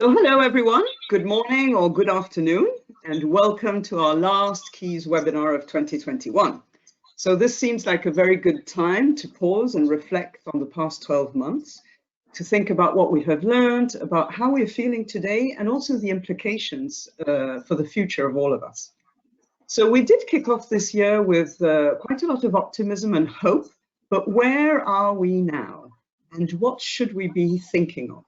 So hello everyone, good morning or good afternoon, and welcome to our last Keys webinar of 2021. So this seems like a very good time to pause and reflect on the past 12 months, to think about what we have learned, about how we're feeling today, and also the implications for the future of all of us. So we did kick off this year with quite a lot of optimism and hope, but where are we now? And what should we be thinking of?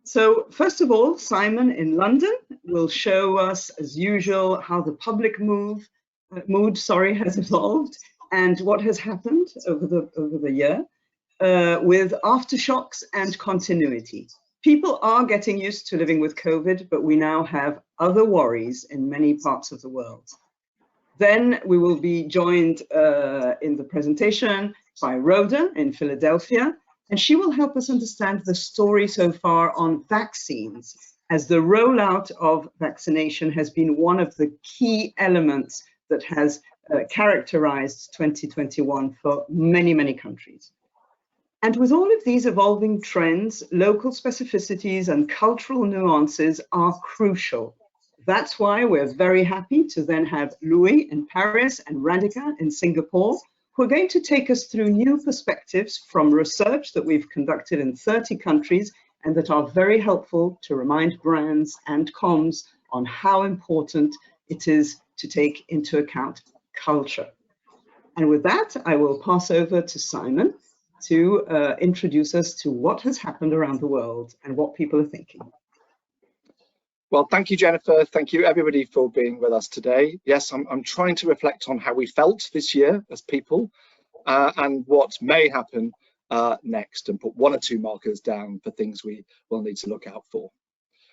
So first of all, Simon in London will show us, as usual, how the public mood has evolved and what has happened over the year with Aftershocks and Continuity. People are getting used to living with COVID, but we now have other worries in many parts of the world. Then we will be joined in the presentation by Rhoda in Philadelphia, and she will help us understand the story so far on vaccines, as the rollout of vaccination has been one of the key elements that has characterized 2021 for many, many countries. And with all of these evolving trends, local specificities and cultural nuances are crucial. That's why we're very happy to then have Louis in Paris and Radhika in Singapore, who are going to take us through new perspectives from research that we've conducted in 30 countries and that are very helpful to remind brands and comms on how important it is to take into account culture. And with that, I will pass over to Simon to introduce us to what has happened around the world and what people are thinking. Well, thank you, Jennifer. Thank you, everybody, for being with us today. Yes, I'm trying to reflect on how we felt this year as people and what may happen next, and put one or two markers down for things we will need to look out for.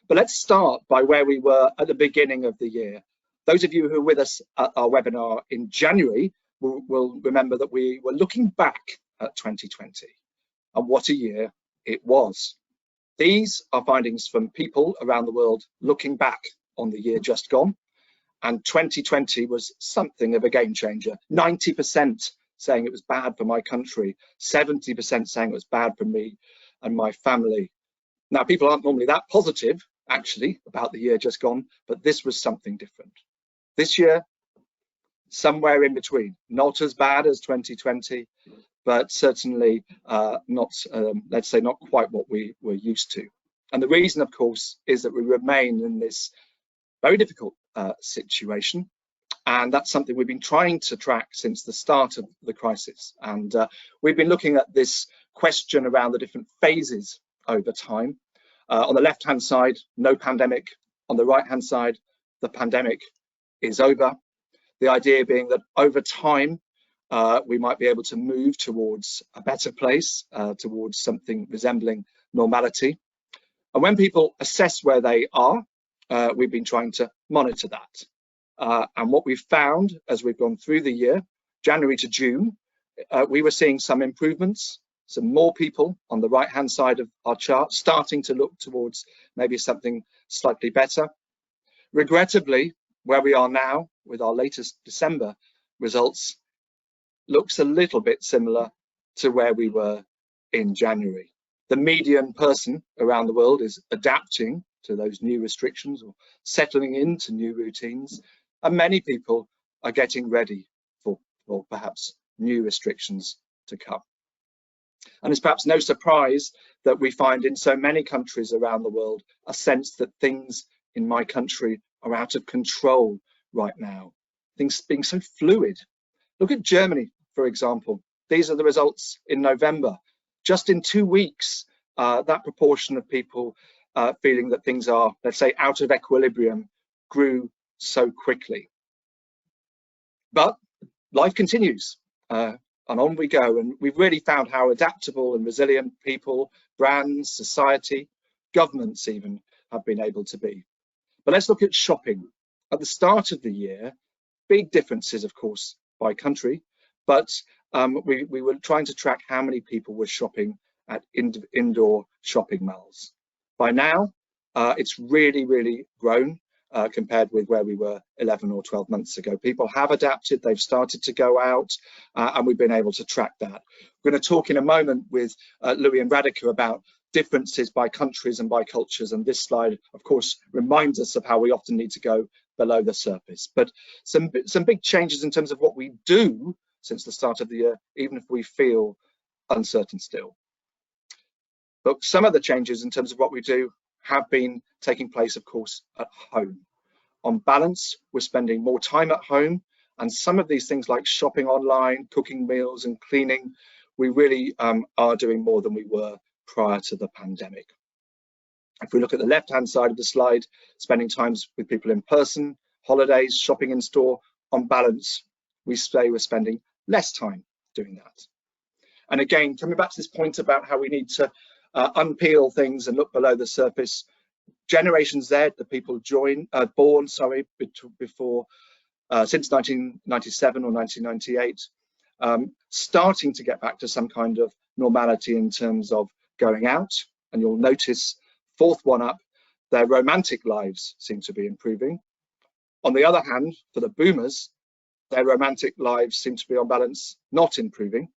But let's start by where we were at the beginning of the year. Those of you who are with us at our webinar in January will remember that we were looking back at 2020 and what a year it was. These are findings from people around the world looking back on the year just gone, and 2020 was something of a game changer. 90% saying it was bad for my country, 70% saying it was bad for me and my family. Now, people aren't normally that positive, actually, about the year just gone, but this was something different. This year, somewhere in between, not as bad as 2020, but certainly not, let's say, not quite what we were used to. And the reason, of course, is that we remain in this very difficult situation. And that's something we've been trying to track since the start of the crisis. And we've been looking at this question around the different phases over time. On the left-hand side, no pandemic. On the right-hand side, the pandemic is over. The idea being that over time, we might be able to move towards a better place, towards something resembling normality. And when people assess where they are, we've been trying to monitor that. And what we've found as we've gone through the year, January to June, we were seeing some improvements, some more people on the right-hand side of our chart starting to look towards maybe something slightly better. Regrettably, where we are now with our latest December results, looks a little bit similar to where we were in January. The median person around the world is adapting to those new restrictions or settling into new routines, and many people are getting ready for perhaps new restrictions to come. And it's perhaps no surprise that we find in so many countries around the world a sense that things in my country are out of control right now, things being so fluid. Look at Germany, for example. These are the results in November. Just in 2 weeks, that proportion of people feeling that things are, let's say, out of equilibrium grew so quickly. But life continues, and on we go. And we've really found how adaptable and resilient people, brands, society, governments even have been able to be. But let's look at shopping. At the start of the year, big differences, of course, by country, but we were trying to track how many people were shopping at indoor shopping malls. By now, it's really, really grown, compared with where we were 11 or 12 months ago. People have adapted, they've started to go out, and we've been able to track that. We're going to talk in a moment with Louis and Radhika about differences by countries and by cultures, and this slide, of course, reminds us of how we often need to go below the surface. But some big changes in terms of what we do since the start of the year, even if we feel uncertain still. But some of the changes in terms of what we do have been taking place, of course, at home. On balance, we're spending more time at home, and some of these things like shopping online, cooking meals and cleaning, we really are doing more than we were prior to the pandemic. If we look at the left-hand side of the slide, spending times with people in person, holidays, shopping in store, on balance, we say we're spending less time doing that. And again, coming back to this point about how we need to unpeel things and look below the surface, Generation Z, the people born before since 1997 or 1998, starting to get back to some kind of normality in terms of going out. And you'll notice, fourth one up, their romantic lives seem to be improving. On the other hand, for the boomers, their romantic lives seem to be on balance not improving.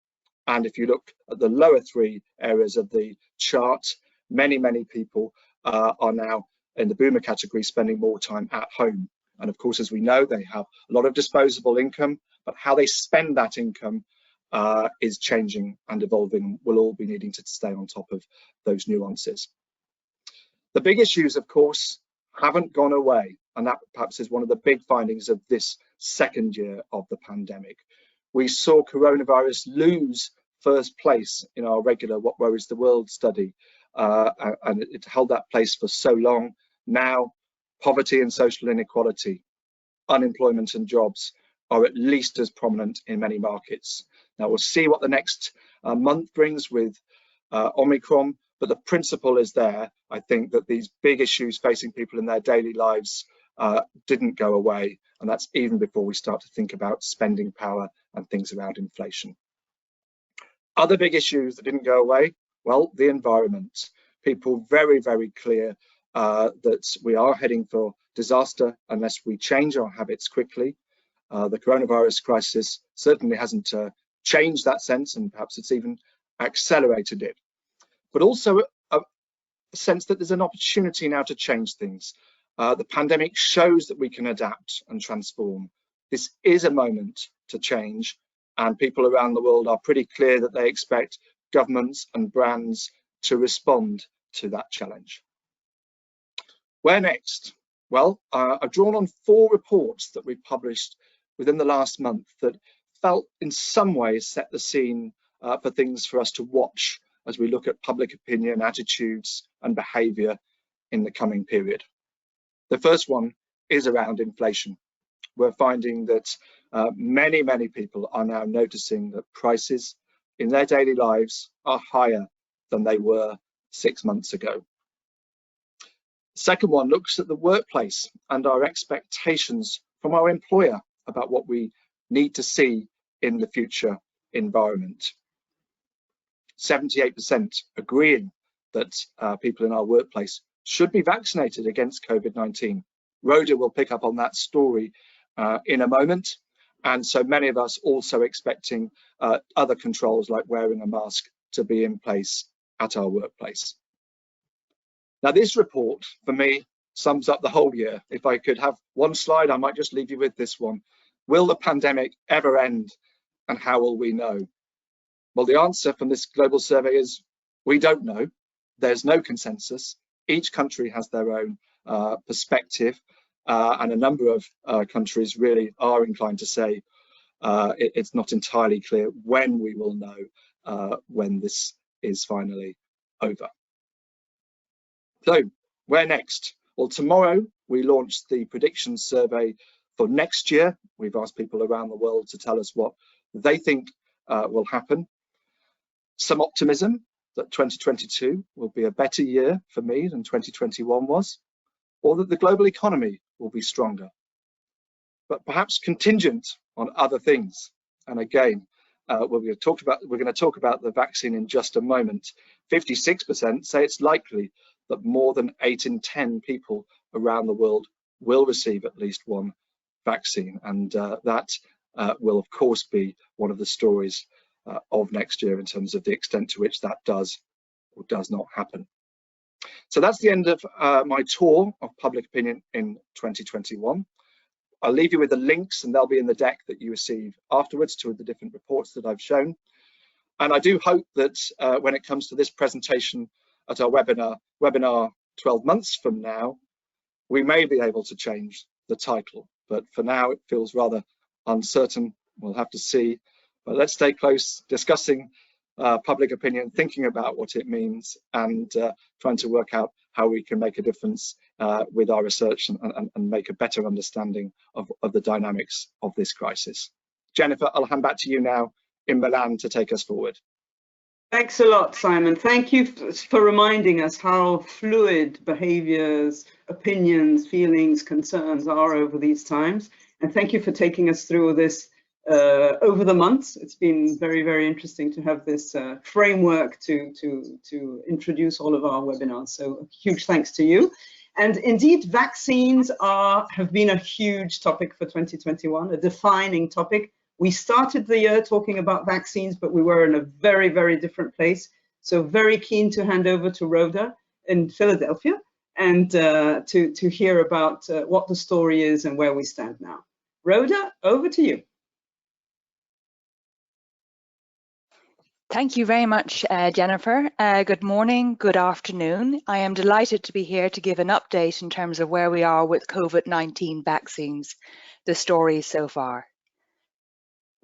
And if you look at the lower three areas of the chart, many people are now in the boomer category spending more time at home. And of course, as we know, they have a lot of disposable income, but how they spend that income is changing and evolving. We'll all be needing to stay on top of those nuances. The big issues, of course, haven't gone away. And that perhaps is one of the big findings of this second year of the pandemic. We saw coronavirus lose first place in our regular What Worries the World study, and it held that place for so long. Now, poverty and social inequality, unemployment and jobs are at least as prominent in many markets. Now, we'll see what the next month brings with Omicron, but the principle is there. I think that these big issues facing people in their daily lives didn't go away, and that's even before we start to think about spending power and things around inflation. Other big issues that didn't go away, well, the environment. People very clear that we are heading for disaster unless we change our habits quickly. The coronavirus crisis certainly hasn't changed that sense, and perhaps it's even accelerated it. But also a sense that there's an opportunity now to change things. The pandemic shows that we can adapt and transform. This is a moment to change, and people around the world are pretty clear that they expect governments and brands to respond to that challenge. Where next? Well, I've drawn on 4 reports that we've published within the last month that felt in some ways set the scene for things for us to watch as we look at public opinion, attitudes and behaviour in the coming period. The first one is around inflation. We're finding that many people are now noticing that prices in their daily lives are higher than they were 6 months ago. The second one looks at the workplace and our expectations from our employer about what we need to see in the future environment. 78% agreeing that people in our workplace should be vaccinated against COVID-19. Rhoda will pick up on that story in a moment. And so many of us also expecting other controls like wearing a mask to be in place at our workplace. Now, this report for me sums up the whole year. If I could have one slide, I might just leave you with this one. Will the pandemic ever end, and how will we know? Well, the answer from this global survey is we don't know. There's no consensus. Each country has their own perspective, and a number of countries really are inclined to say it's not entirely clear when we will know when this is finally over. So, where next? Well, tomorrow we launch the prediction survey for next year. We've asked people around the world to tell us what they think will happen. Some optimism that 2022 will be a better year for me than 2021 was, or that the global economy will be stronger, but perhaps contingent on other things. And again, we're going to talk about the vaccine in just a moment. 56% say it's likely that more than 8 in 10 people around the world will receive at least one vaccine, and that will of course be one of the stories of next year in terms of the extent to which that does or does not happen. So that's the end of my tour of public opinion in 2021. I'll leave you with the links, and they'll be in the deck that you receive afterwards to the different reports that I've shown. And I do hope that when it comes to this presentation at our webinar 12 months from now, we may be able to change the title, but for now it feels rather uncertain. We'll have to see, but let's stay close, discussing public opinion, thinking about what it means, and trying to work out how we can make a difference with our research and make a better understanding of the dynamics of this crisis. Jennifer, I'll hand back to you now in Milan to take us forward. Thanks a lot, Simon. Thank you for reminding us how fluid behaviors, opinions, feelings, concerns are over these times. And thank you for taking us through this over the months. It's been very, very interesting to have this framework to introduce all of our webinars. So huge thanks to you. And indeed, vaccines have been a huge topic for 2021, a defining topic. We started the year talking about vaccines, but we were in a very, very different place. So very keen to hand over to Rhoda in Philadelphia and to hear about what the story is and where we stand now. Rhoda, over to you. Thank you very much, Jennifer. Good morning, good afternoon. I am delighted to be here to give an update in terms of where we are with COVID-19 vaccines, the story so far.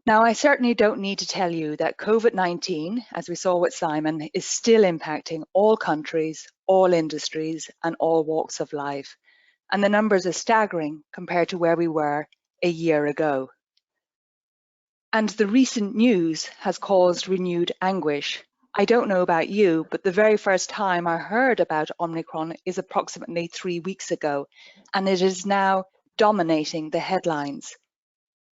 Now, I certainly don't need to tell you that COVID-19, as we saw with Simon, is still impacting all countries, all industries, and all walks of life. And the numbers are staggering compared to where we were a year ago. And the recent news has caused renewed anguish. I don't know about you, but the very first time I heard about Omicron is approximately 3 weeks ago, and it is now dominating the headlines.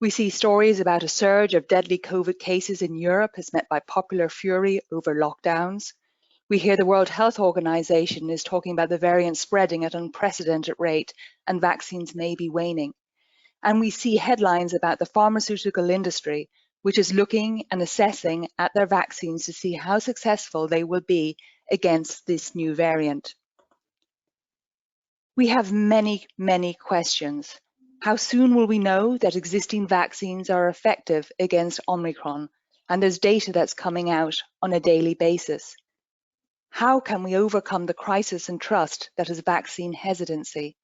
We see stories about a surge of deadly COVID cases in Europe as met by popular fury over lockdowns. We hear the World Health Organization is talking about the variant spreading at an unprecedented rate and vaccines may be waning. And we see headlines about the pharmaceutical industry, which is looking and assessing at their vaccines to see how successful they will be against this new variant. We have many, many questions. How soon will we know that existing vaccines are effective against Omicron? And there's data that's coming out on a daily basis. How can we overcome the crisis in trust that is vaccine hesitancy?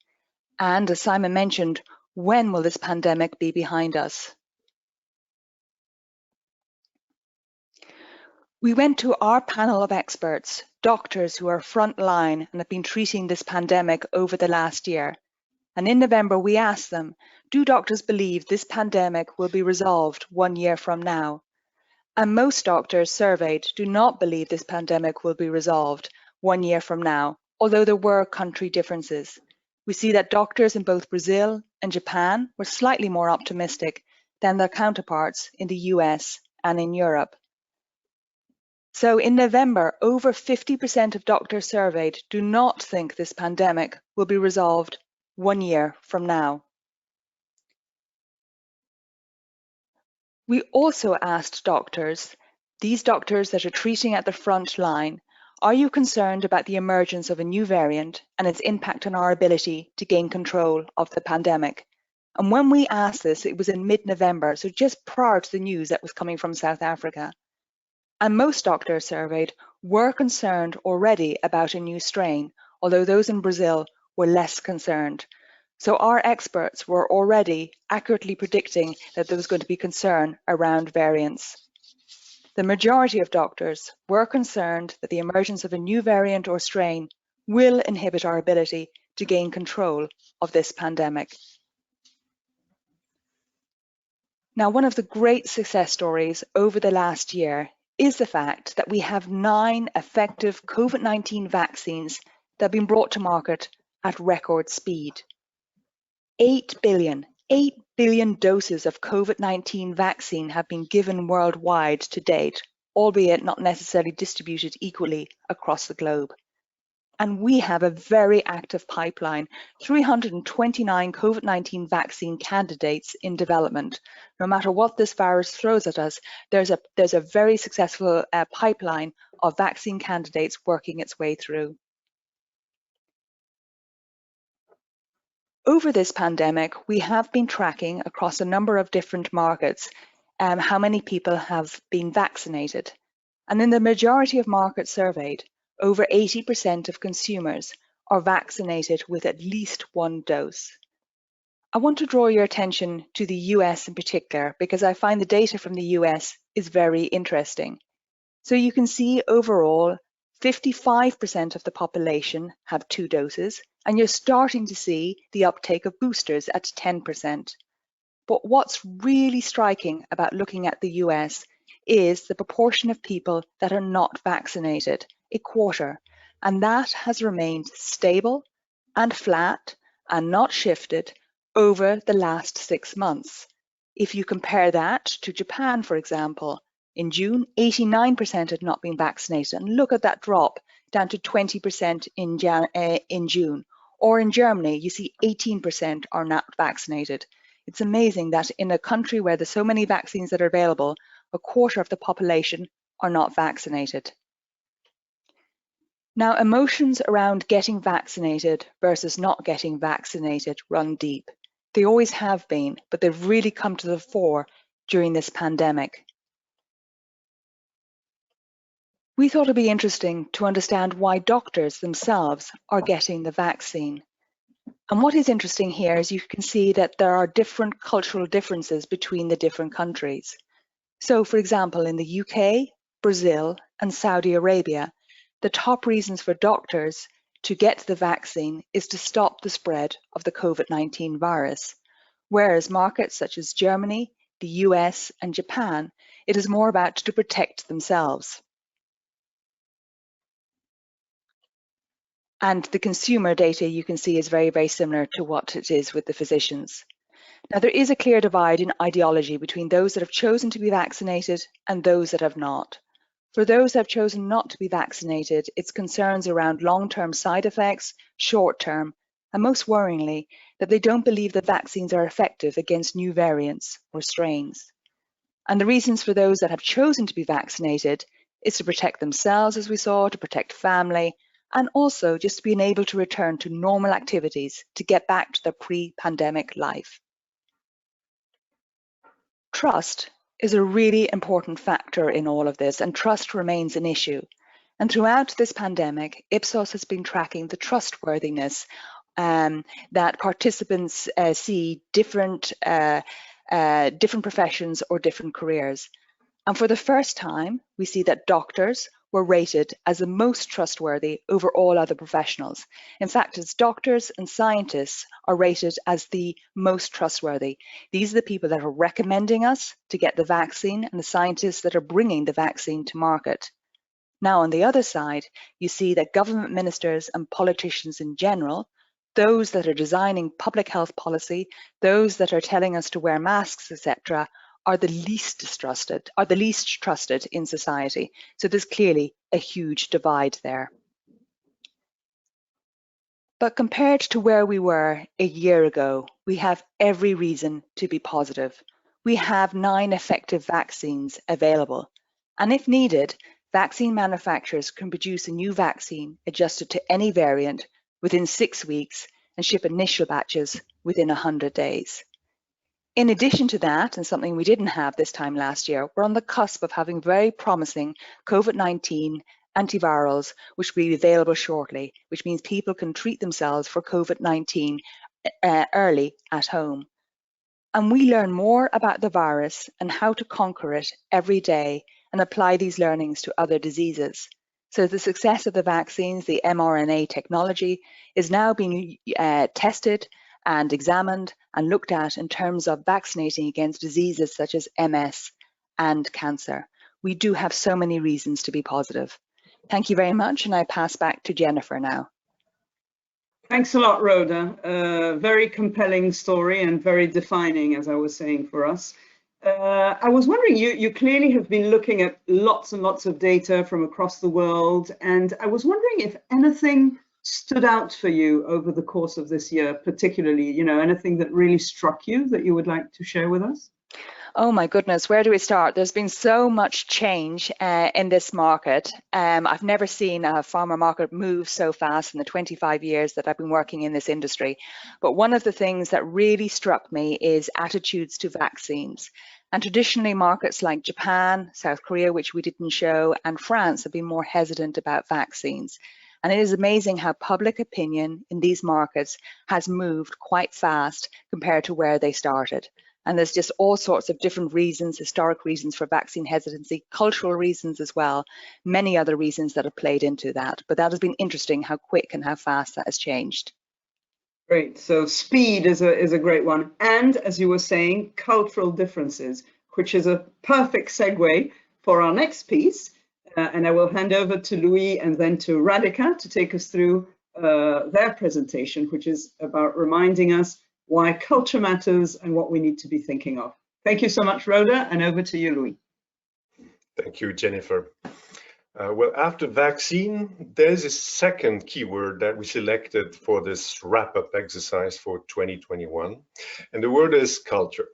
And as Simon mentioned, when will this pandemic be behind us? We went to our panel of experts, doctors who are frontline and have been treating this pandemic over the last year. And in November, we asked them, do doctors believe this pandemic will be resolved 1 year from now? And most doctors surveyed do not believe this pandemic will be resolved 1 year from now, although there were country differences. We see that doctors in both Brazil and Japan were slightly more optimistic than their counterparts in the US and in Europe. So in November, over 50% of doctors surveyed do not think this pandemic will be resolved 1 year from now. We also asked doctors, these doctors that are treating at the front line, are you concerned about the emergence of a new variant and its impact on our ability to gain control of the pandemic? And when we asked this, it was in mid-November, so just prior to the news that was coming from South Africa. And most doctors surveyed were concerned already about a new strain, although those in Brazil were less concerned. So our experts were already accurately predicting that there was going to be concern around variants. The majority of doctors were concerned that the emergence of a new variant or strain will inhibit our ability to gain control of this pandemic. Now, one of the great success stories over the last year is the fact that we have 9 effective COVID-19 vaccines that have been brought to market at record speed. 8 billion doses of COVID-19 vaccine have been given worldwide to date, albeit not necessarily distributed equally across the globe. And we have a very active pipeline, 329 COVID-19 vaccine candidates in development. No matter what this virus throws at us, there's a very successful pipeline of vaccine candidates working its way through. Over this pandemic, we have been tracking across a number of different markets how many people have been vaccinated. And in the majority of markets surveyed, over 80% of consumers are vaccinated with at least one dose. I want to draw your attention to the US in particular, because I find the data from the US is very interesting. So you can see overall, 55% of the population have 2 doses, and you're starting to see the uptake of boosters at 10%. But what's really striking about looking at the US is the proportion of people that are not vaccinated, a quarter, and that has remained stable and flat and not shifted over the last 6 months. If you compare that to Japan, for example, in June, 89% had not been vaccinated, and look at that drop down to 20% in June. Or in Germany, you see 18% are not vaccinated. It's amazing that in a country where there's so many vaccines that are available, a quarter of the population are not vaccinated. Now, emotions around getting vaccinated versus not getting vaccinated run deep. They always have been, but they've really come to the fore during this pandemic. We thought it'd be interesting to understand why doctors themselves are getting the vaccine. And what is interesting here is you can see that there are different cultural differences between the different countries. So, for example, in the UK, Brazil, and Saudi Arabia, the top reasons for doctors to get the vaccine is to stop the spread of the COVID-19 virus. Whereas markets such as Germany, the US, and Japan, it is more about to protect themselves. And the consumer data you can see is very, very similar to what it is with the physicians. Now, there is a clear divide in ideology between those that have chosen to be vaccinated and those that have not. For those that have chosen not to be vaccinated, it's concerns around long-term side effects, short-term, and most worryingly, that they don't believe that vaccines are effective against new variants or strains. And the reasons for those that have chosen to be vaccinated is to protect themselves, as we saw, to protect family, and also just being able to return to normal activities to get back to their pre-pandemic life. Trust is a really important factor in all of this, and trust remains an issue. And throughout this pandemic, Ipsos has been tracking the trustworthiness that participants see different professions or different careers. And for the first time, we see that doctors were rated as the most trustworthy over all other professionals. In fact, it's doctors and scientists are rated as the most trustworthy. These are the people that are recommending us to get the vaccine and the scientists that are bringing the vaccine to market. Now, on the other side, you see that government ministers and politicians in general, those that are designing public health policy, those that are telling us to wear masks, etc., are the least trusted in society. So there's clearly a huge divide there. But compared to where we were a year ago, we have every reason to be positive. We have 9 effective vaccines available. And if needed, vaccine manufacturers can produce a new vaccine adjusted to any variant within 6 weeks and ship initial batches within 100 days. In addition to that, and something we didn't have this time last year, we're on the cusp of having very promising COVID-19 antivirals, which will be available shortly, which means people can treat themselves for COVID-19 early at home. And we learn more about the virus and how to conquer it every day and apply these learnings to other diseases. So the success of the vaccines, the mRNA technology, is now being tested and examined and looked at in terms of vaccinating against diseases such as MS and cancer. We do have so many reasons to be positive. Thank you very much, and I pass back to Jennifer now. Thanks a lot, Rhoda. Very compelling story and very defining, as I was saying, for us. I was wondering, you clearly have been looking at lots and lots of data from across the world, and I was wondering if anything stood out for you over the course of this year, particularly, you know, anything that really struck you that you would like to share with us? Oh my goodness, where do we start? There's been so much change in this market. I've never seen a pharma market move so fast in the 25 years that I've been working in this industry. But one of the things that really struck me is attitudes to vaccines. And traditionally, markets like Japan, South Korea, which we didn't show, and France have been more hesitant about vaccines. And it is amazing how public opinion in these markets has moved quite fast compared to where they started. And there's just all sorts of different reasons, historic reasons for vaccine hesitancy, cultural reasons as well, many other reasons that have played into that. But that has been interesting how quick and how fast that has changed. Great. So speed is a great one. And as you were saying, cultural differences, which is a perfect segue for our next piece. And I will hand over to Louis and then to Radhika to take us through their presentation, which is about reminding us why culture matters and what we need to be thinking of. Thank you so much, Rhoda, and over to you, Louis. Thank you, Jennifer. Well, after vaccine, there's a second keyword that we selected for this wrap-up exercise for 2021, and the word is culture.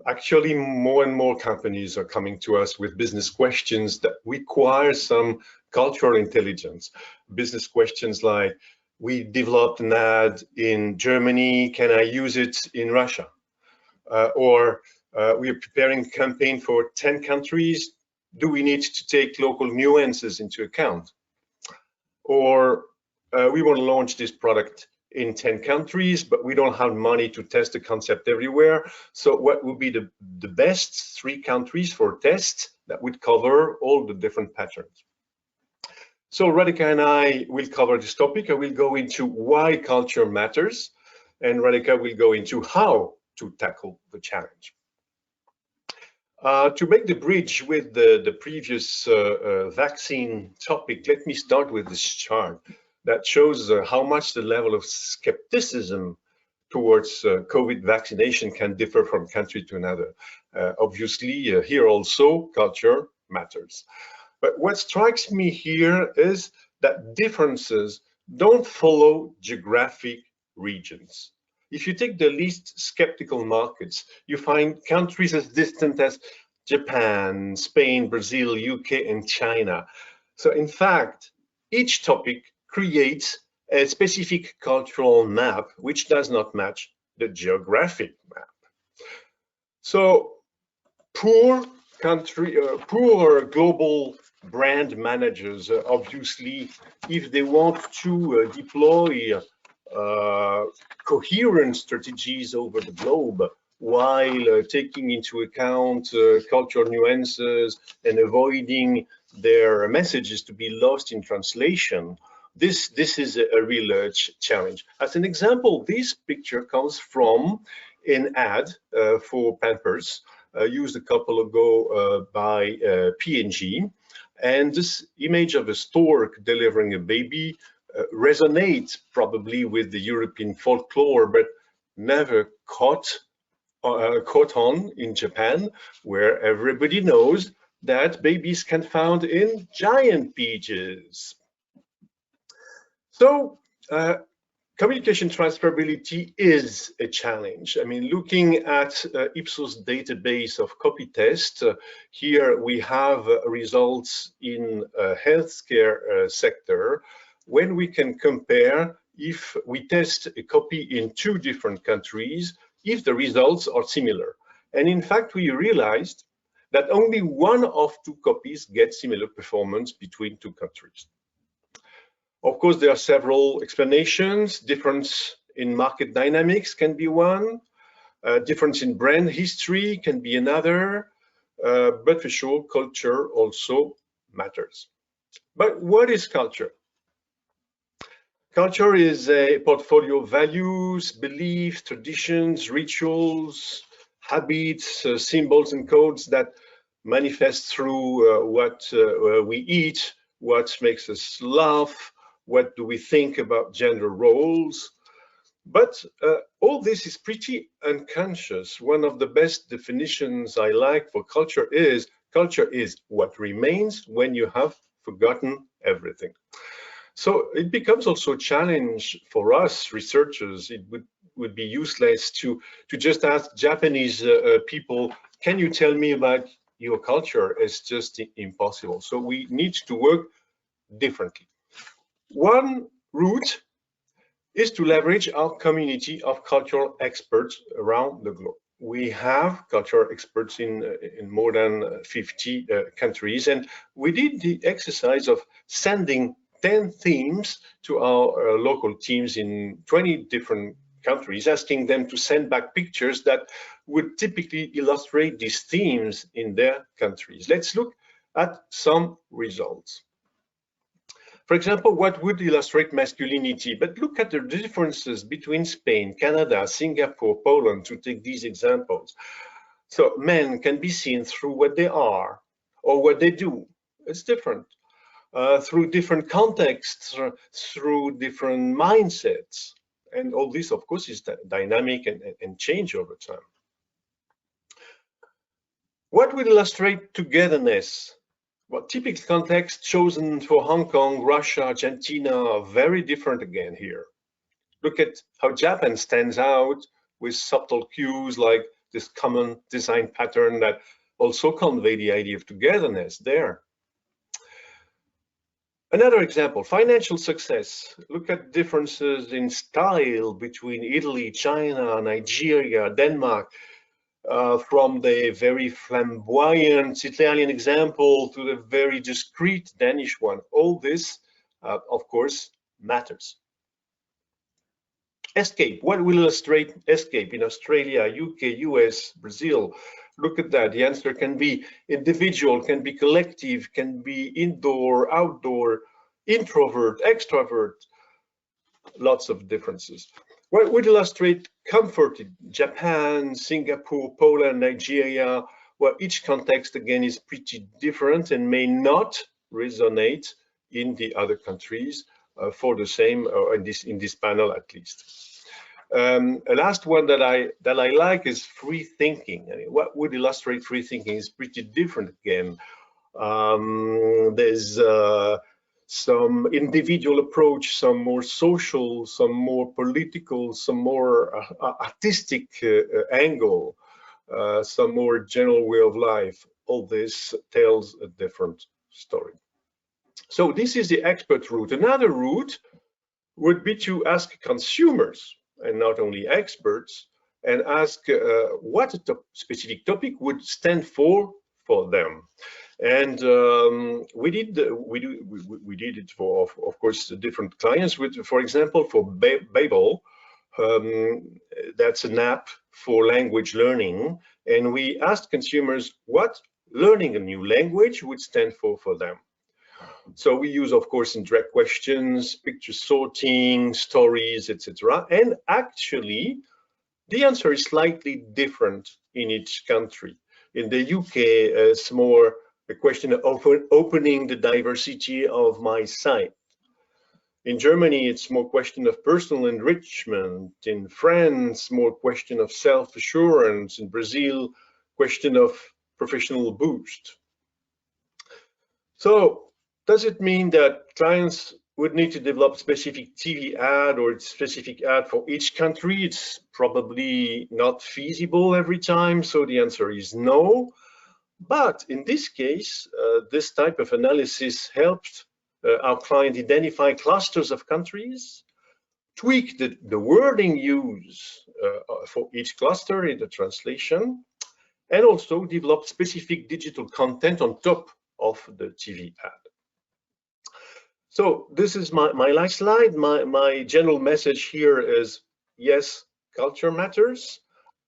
Actually, more and more companies are coming to us with business questions that require some cultural intelligence. Business questions like, we developed an ad in Germany, can I use it in Russia? Or we are preparing a campaign for 10 countries, do we need to take local nuances into account? Or we want to launch this product in 10 countries, but we don't have money to test the concept everywhere. So what would be the best 3 countries for tests that would cover all the different patterns? So Radhika and I will cover this topic. I will go into why culture matters, and Radhika will go into how to tackle the challenge. To make the bridge with the previous vaccine topic, let me start with this chart that shows how much the level of skepticism towards COVID vaccination can differ from country to another. Obviously, here also culture matters. But what strikes me here is that differences don't follow geographic regions. If you take the least skeptical markets, you find countries as distant as Japan, Spain, Brazil, UK, and China. So in fact, each topic creates a specific cultural map which does not match the geographic map. So poor global brand managers, obviously, if they want to deploy coherent strategies over the globe while taking into account cultural nuances and avoiding their messages to be lost in translation, this is a real challenge. As an example, this picture comes from an ad for Pampers used a couple ago by P&G. And this image of a stork delivering a baby resonates probably with the European folklore, but never caught on in Japan, where everybody knows that babies can be found in giant peaches. So communication transferability is a challenge. I mean, looking at Ipsos database of copy tests, here we have results in healthcare sector when we can compare if we test a copy in 2 different countries, if the results are similar. And in fact, we realized that only 1 of 2 copies get similar performance between 2 countries. Of course, there are several explanations. Difference in market dynamics can be one. Difference in brand history can be another. But for sure, culture also matters. But what is culture? Culture is a portfolio of values, beliefs, traditions, rituals, habits, symbols, and codes that manifest through what we eat, what makes us laugh, what do we think about gender roles. But all this is pretty unconscious. One of the best definitions I like for culture is what remains when you have forgotten everything. So it becomes also a challenge for us researchers. It would be useless to just ask Japanese people, can you tell me about your culture? It's just impossible. So we need to work differently. One route is to leverage our community of cultural experts around the globe. We have cultural experts in more than 50 countries, and we did the exercise of sending 10 themes to our local teams in 20 different countries, asking them to send back pictures that would typically illustrate these themes in their countries. Let's look at some results. For example, what would illustrate masculinity? But look at the differences between Spain, Canada, Singapore, Poland, to take these examples. So men can be seen through what they are or what they do. It's different. Through different contexts, through different mindsets. And all this, of course, is dynamic and change over time. What would illustrate togetherness? Well, typical context chosen for Hong Kong, Russia, Argentina are very different again here. Look at how Japan stands out with subtle cues like this common design pattern that also convey the idea of togetherness there. Another example, financial success. Look at differences in style between Italy, China, Nigeria, Denmark. From the very flamboyant Italian example to the very discreet Danish one. All this, of course, matters. Escape. What will illustrate escape in Australia, UK, US, Brazil? Look at that. The answer can be individual, can be collective, can be indoor, outdoor, introvert, extrovert. Lots of differences. What would illustrate comfort in Japan, Singapore, Poland, Nigeria, where each context again is pretty different and may not resonate in the other countries for the same, or in this panel at least. A last one that I like is free thinking. I mean, what would illustrate free thinking is pretty different again. There's some individual approach, some more social, some more political, some more artistic angle, some more general way of life. All this tells a different story. So this is the expert route. Another route would be to ask consumers, and not only experts, and ask what a specific topic would stand for them. And we did it for, of course, different clients. With, for example, for Babel, that's an app for language learning, and we asked consumers what learning a new language would stand for them. So we use, of course, indirect questions, picture sorting, stories, etc. And actually, the answer is slightly different in each country. In the UK, it's more a question of opening the diversity of my site. In Germany, it's more question of personal enrichment. In France, more question of self-assurance. In Brazil, question of professional boost. So does it mean that clients would need to develop specific TV ad or specific ad for each country? It's probably not feasible every time. So the answer is no. But in this case, this type of analysis helped our client identify clusters of countries, tweak the wording used for each cluster in the translation, and also develop specific digital content on top of the TV ad. So this is my last slide. My general message here is, yes, culture matters.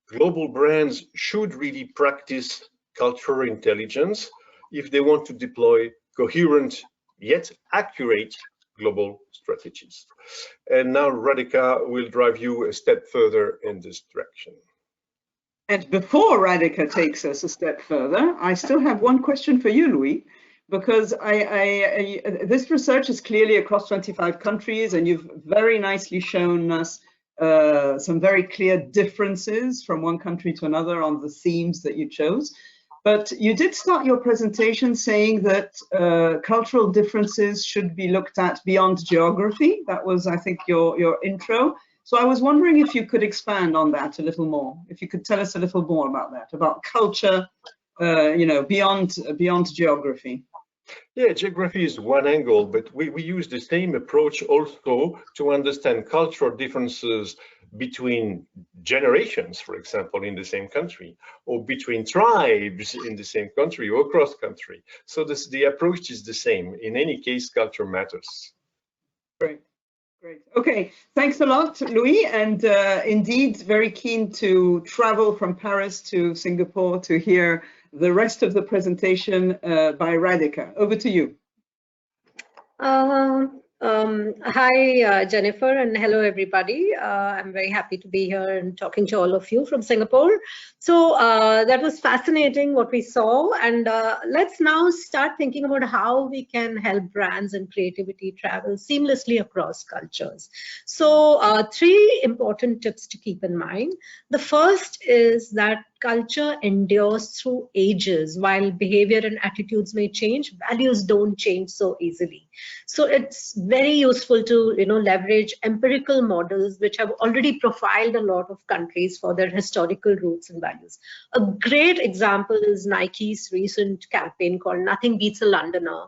Global brands should really practice cultural intelligence if they want to deploy coherent yet accurate global strategies. And now Radhika will drive you a step further in this direction. And before Radhika takes us a step further, I still have one question for you, Louis, because this research is clearly across 25 countries, and you've very nicely shown us some very clear differences from one country to another on the themes that you chose. But you did start your presentation saying that cultural differences should be looked at beyond geography. That was, I think, your intro. So I was wondering if you could expand on that a little more, if you could tell us a little more about that, about culture, beyond geography. Yeah, geography is one angle, but we use the same approach also to understand cultural differences between generations, for example, in the same country, or between tribes in the same country or across country. So the approach is the same. In any case, culture matters. Great. Great. Okay, thanks a lot, Louis. And indeed, very keen to travel from Paris to Singapore to hear the rest of the presentation by Radhika. Over to you. Hi, Jennifer, and hello, everybody. I'm very happy to be here and talking to all of you from Singapore. So that was fascinating what we saw. And let's now start thinking about how we can help brands and creativity travel seamlessly across cultures. So 3 important tips to keep in mind. The first is that culture endures through ages. While behavior and attitudes may change, values don't change so easily. So it's very useful to leverage empirical models which have already profiled a lot of countries for their historical roots and values. A great example is Nike's recent campaign called Nothing Beats a Londoner,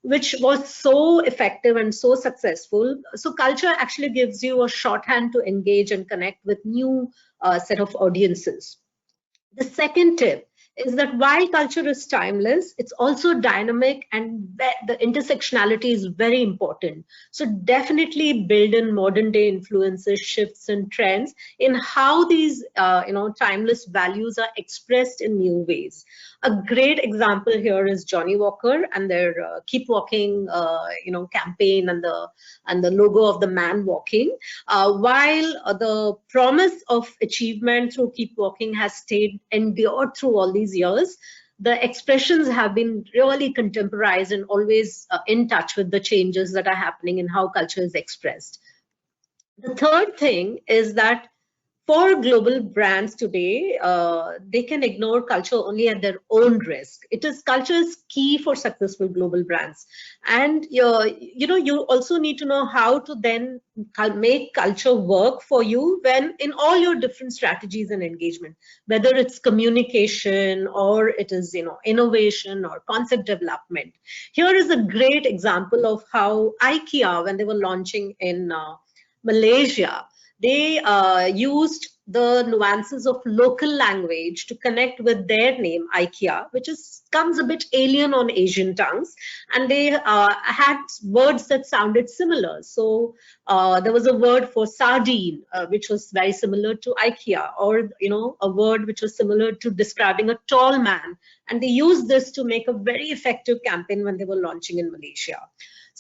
which was so effective and so successful. So culture actually gives you a shorthand to engage and connect with new set of audiences. The second tip is that while culture is timeless, it's also dynamic, and the intersectionality is very important. So definitely build in modern day influences, shifts, and trends in how these timeless values are expressed in new ways. A great example here is Johnny Walker and their Keep Walking campaign and the logo of the man walking. While the promise of achievement through Keep Walking has endured through all these years, the expressions have been really contemporized and always in touch with the changes that are happening in how culture is expressed. The third thing is that for global brands today, they can ignore culture only at their own risk. Culture is key for successful global brands, and you also need to know how to then make culture work for you when in all your different strategies and engagement, whether it's communication or it is innovation or concept development. Here is a great example of how IKEA, when they were launching in Malaysia, they used the nuances of local language to connect with their name, IKEA, which comes a bit alien on Asian tongues. And they had words that sounded similar. So there was a word for sardine, which was very similar to IKEA, or a word which was similar to describing a tall man. And they used this to make a very effective campaign when they were launching in Malaysia.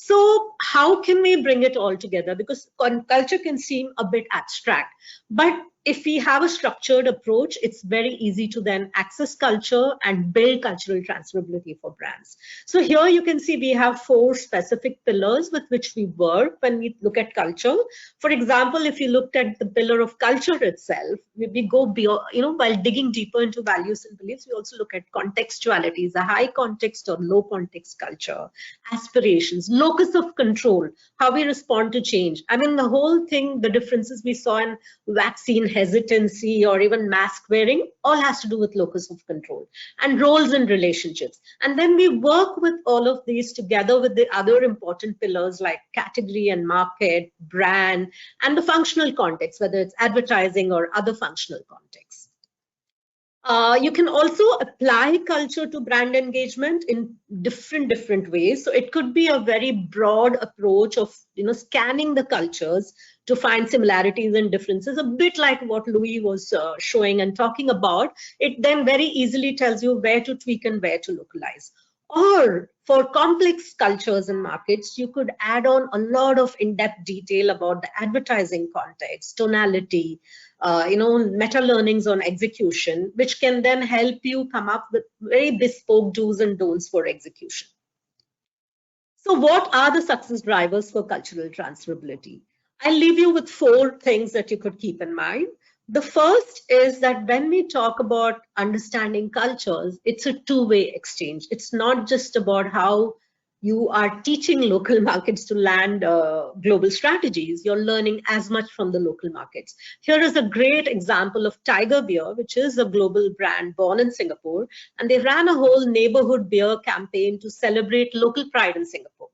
So how can we bring it all together? Because culture can seem a bit abstract, but if we have a structured approach, it's very easy to then access culture and build cultural transferability for brands. So here you can see we have 4 specific pillars with which we work when we look at culture. For example, if you looked at the pillar of culture itself, we go beyond, while digging deeper into values and beliefs, we also look at contextualities, a high context or low context culture, aspirations, locus of control, how we respond to change. I mean, the whole thing, the differences we saw in vaccine hesitancy or even mask wearing, all has to do with locus of control and roles and relationships. And then we work with all of these together with the other important pillars like category and market, brand, and the functional context, whether it's advertising or other functional contexts. You can also apply culture to brand engagement in different ways. So it could be a very broad approach of scanning the cultures to find similarities and differences, a bit like what Louis was showing and talking about. It then very easily tells you where to tweak and where to localize. Or for complex cultures and markets, you could add on a lot of in-depth detail about the advertising context, tonality, meta learnings on execution, which can then help you come up with very bespoke do's and don'ts for execution. So what are the success drivers for cultural transferability? I'll leave you with 4 things that you could keep in mind. The first is that when we talk about understanding cultures, it's a two-way exchange. It's not just about how you are teaching local markets to land global strategies. You're learning as much from the local markets. Here is a great example of Tiger Beer, which is a global brand born in Singapore, and they ran a whole neighborhood beer campaign to celebrate local pride in Singapore.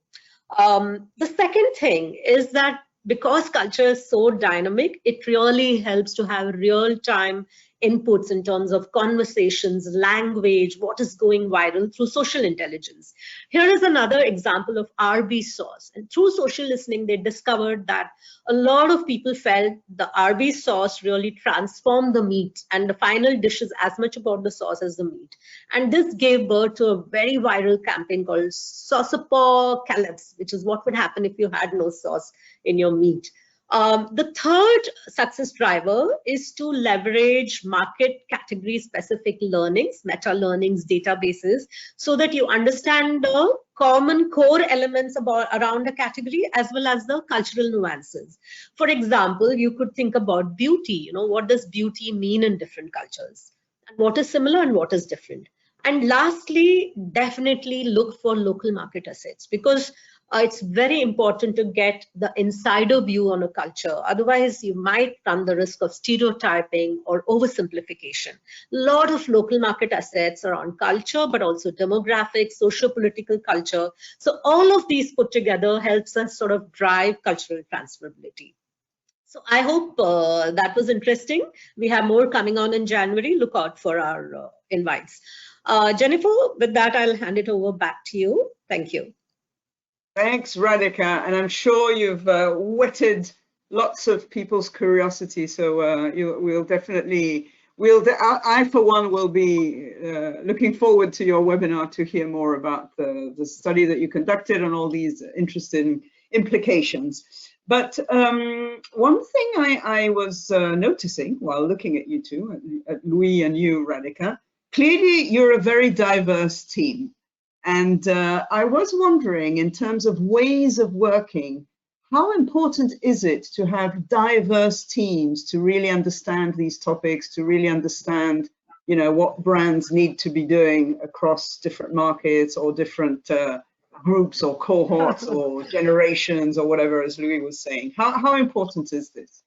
The second thing is that because culture is so dynamic, it really helps to have real-time inputs in terms of conversations, language, what is going viral through social intelligence. Here is another example of RB sauce. And through social listening, they discovered that a lot of people felt the RB sauce really transformed the meat, and the final dish is as much about the sauce as the meat. And this gave birth to a very viral campaign called Sauceapocalypse, which is what would happen if you had no sauce in your meat. The third success driver is to leverage market category specific learnings, meta learnings databases, so that you understand the common core elements around a category as well as the cultural nuances. For example, you could think about beauty. What does beauty mean in different cultures? And what is similar and what is different? And lastly, definitely look for local market assets, because it's very important to get the insider view on a culture. Otherwise, you might run the risk of stereotyping or oversimplification. A lot of local market assets around culture, but also demographics, socio-political culture. So all of these put together helps us sort of drive cultural transferability. So I hope that was interesting. We have more coming on in January. Look out for our invites. Jennifer, with that, I'll hand it over back to you. Thank you. Thanks, Radhika. And I'm sure you've whetted lots of people's curiosity. So I for one will be looking forward to your webinar to hear more about the study that you conducted and all these interesting implications. But one thing I was noticing while looking at you two, at Louis and you, Radhika, clearly you're a very diverse team. And I was wondering, in terms of ways of working, how important is it to have diverse teams to really understand these topics, to really understand, what brands need to be doing across different markets or different groups or cohorts or generations or whatever, as Louis was saying? How important is this?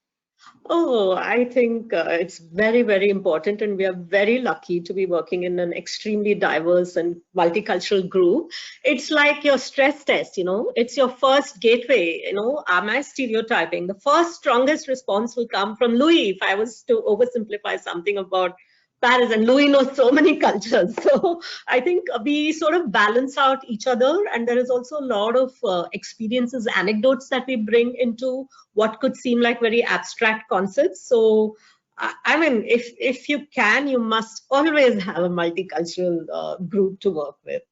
Oh, I think it's very, very important, and we are very lucky to be working in an extremely diverse and multicultural group. It's like your stress test, it's your first gateway, am I stereotyping? The first strongest response will come from Louis if I was to oversimplify something about Paris, and Louis knows so many cultures. So I think we sort of balance out each other, and there is also a lot of experiences, anecdotes that we bring into what could seem like very abstract concepts. So I mean, if you can, you must always have a multicultural group to work with.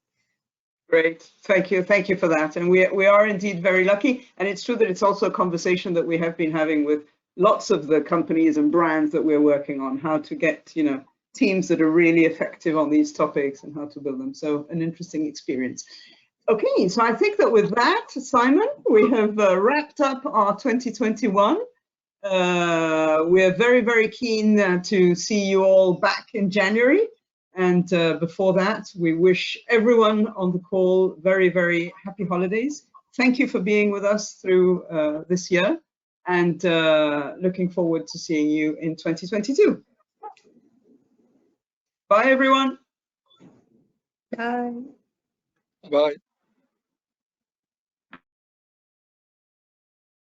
Great, thank you for that. And we are indeed very lucky, and it's true that it's also a conversation that we have been having with lots of the companies and brands that we're working on, how to get teams that are really effective on these topics and how to build them. So an interesting experience. Okay, so I think that with that, Simon, we have wrapped up our 2021. We're very, very keen to see you all back in January. And before that, we wish everyone on the call very, very happy holidays. Thank you for being with us through this year, and looking forward to seeing you in 2022. Bye, everyone. Bye. Bye.